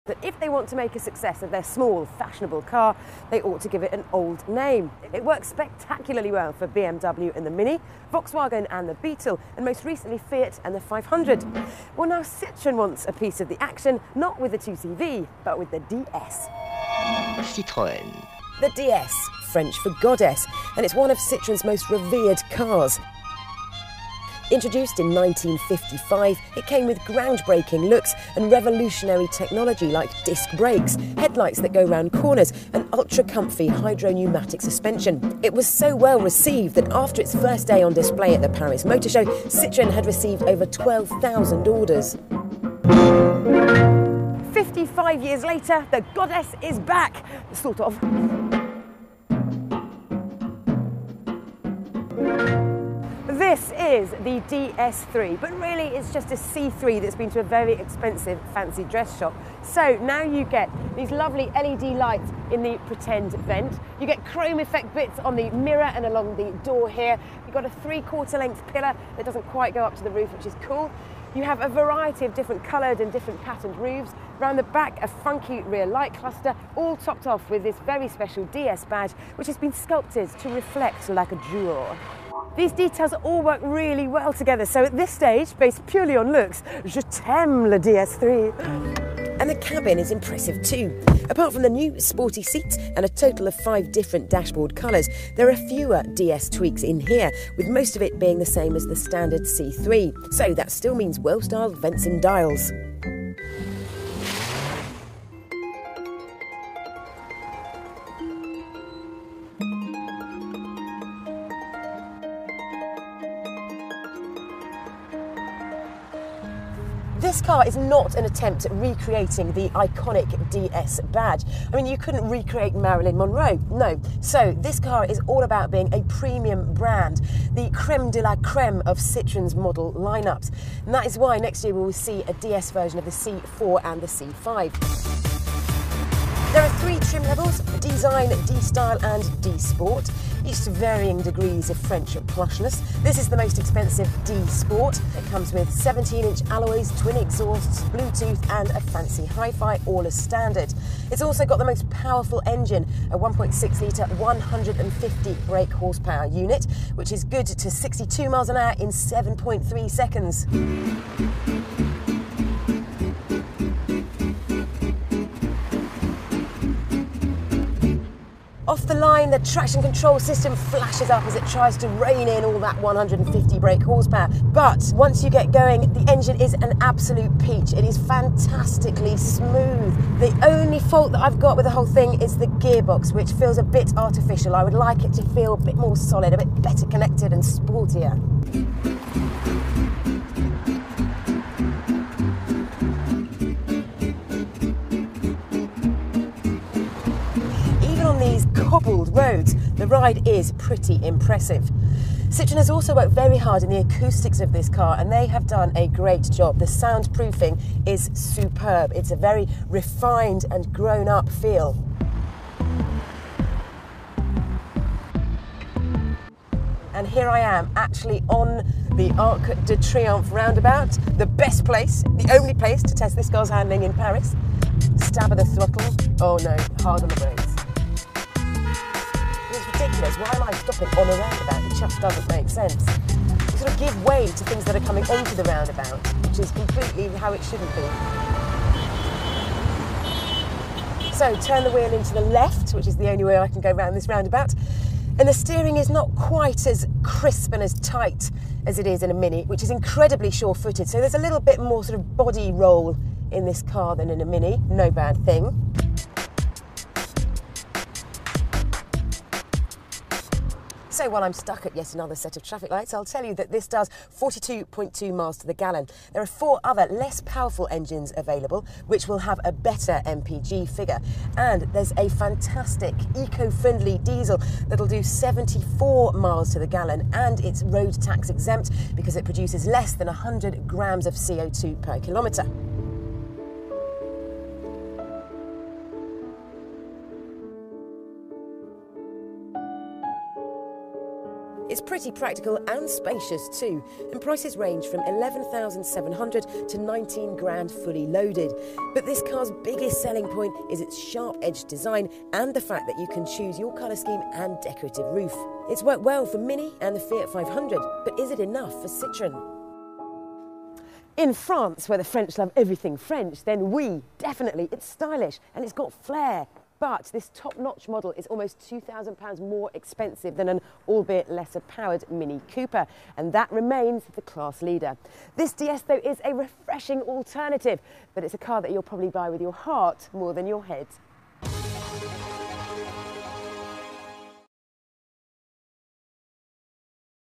that if they want to make a success of their small, fashionable car, they ought to give it an old name. It works spectacularly well for BMW and the Mini, Volkswagen and the Beetle, and most recently Fiat and the 500. Well, now Citroen wants a piece of the action, not with the 2CV, but with the DS. Citroen. The DS, French for goddess, and it's one of Citroen's most revered cars. Introduced in 1955, it came with groundbreaking looks and revolutionary technology like disc brakes, headlights that go round corners and ultra-comfy hydro-pneumatic suspension. It was so well received that after its first day on display at the Paris Motor Show, Citroën had received over 12,000 orders. 55 years later, the goddess is back, sort of. This is the DS3, but really it's just a C3 that's been to a very expensive fancy dress shop. So now you get these lovely LED lights in the pretend vent. You get chrome effect bits on the mirror and along the door here. You've got a 3/4 length pillar that doesn't quite go up to the roof, which is cool. You have a variety of different coloured and different patterned roofs. Around the back, a funky rear light cluster, all topped off with this very special DS badge, which has been sculpted to reflect like a jewel. These details all work really well together, so at this stage, based purely on looks, je t'aime le DS3. And the cabin is impressive too. Apart from the new sporty seats and a total of 5 different dashboard colours, there are fewer DS tweaks in here, with most of it being the same as the standard C3. So that still means well-styled vents and dials. This car is not an attempt at recreating the iconic DS badge. I mean, you couldn't recreate Marilyn Monroe, no. So this car is all about being a premium brand, the creme de la creme of Citroen's model lineups. And that is why next year we will see a DS version of the C4 and the C5. There are 3 trim levels: Design, D-Style and D-Sport, each to varying degrees of French plushness. This is the most expensive D-Sport. It comes with 17-inch alloys, twin exhausts, Bluetooth and a fancy hi-fi, all as standard. It's also got the most powerful engine, a 1.6 litre 150 brake horsepower unit, which is good to 62 miles an hour in 7.3 seconds. Off the line, the traction control system flashes up as it tries to rein in all that 150 brake horsepower. But once you get going, the engine is an absolute peach. It is fantastically smooth. The only fault that I've got with the whole thing is the gearbox, which feels a bit artificial. I would like it to feel a bit more solid, a bit better connected and sportier. Cobbled roads, the ride is pretty impressive. Citroen has also worked very hard in the acoustics of this car, and they have done a great job. The soundproofing is superb. It's a very refined and grown-up feel. And here I am, actually on the Arc de Triomphe roundabout, the best place, the only place to test this car's handling in Paris. Stab of the throttle. Oh no, hard on the brakes. Why am I stopping on a roundabout? It just doesn't make sense. You sort of give way to things that are coming onto the roundabout, which is completely how it shouldn't be. So turn the wheel into the left, which is the only way I can go around this roundabout. And the steering is not quite as crisp and as tight as it is in a Mini, which is incredibly sure-footed. So there's a little bit more sort of body roll in this car than in a Mini. No bad thing. So while I'm stuck at yet another set of traffic lights, I'll tell you that this does 42.2 miles to the gallon. There are 4 other less powerful engines available, which will have a better MPG figure. And there's a fantastic eco-friendly diesel that'll do 74 miles to the gallon, and it's road tax exempt because it produces less than 100 grams of CO2 per kilometre. It's pretty practical and spacious too, and prices range from 11,700 to 19 grand fully loaded. But this car's biggest selling point is its sharp-edged design and the fact that you can choose your colour scheme and decorative roof. It's worked well for Mini and the Fiat 500, but is it enough for Citroen? In France, where the French love everything French, then oui, definitely, it's stylish and it's got flair. But this top-notch model is almost £2,000 more expensive than an albeit lesser powered Mini Cooper, and that remains the class leader. This DS, though, is a refreshing alternative, but it's a car that you'll probably buy with your heart more than your head.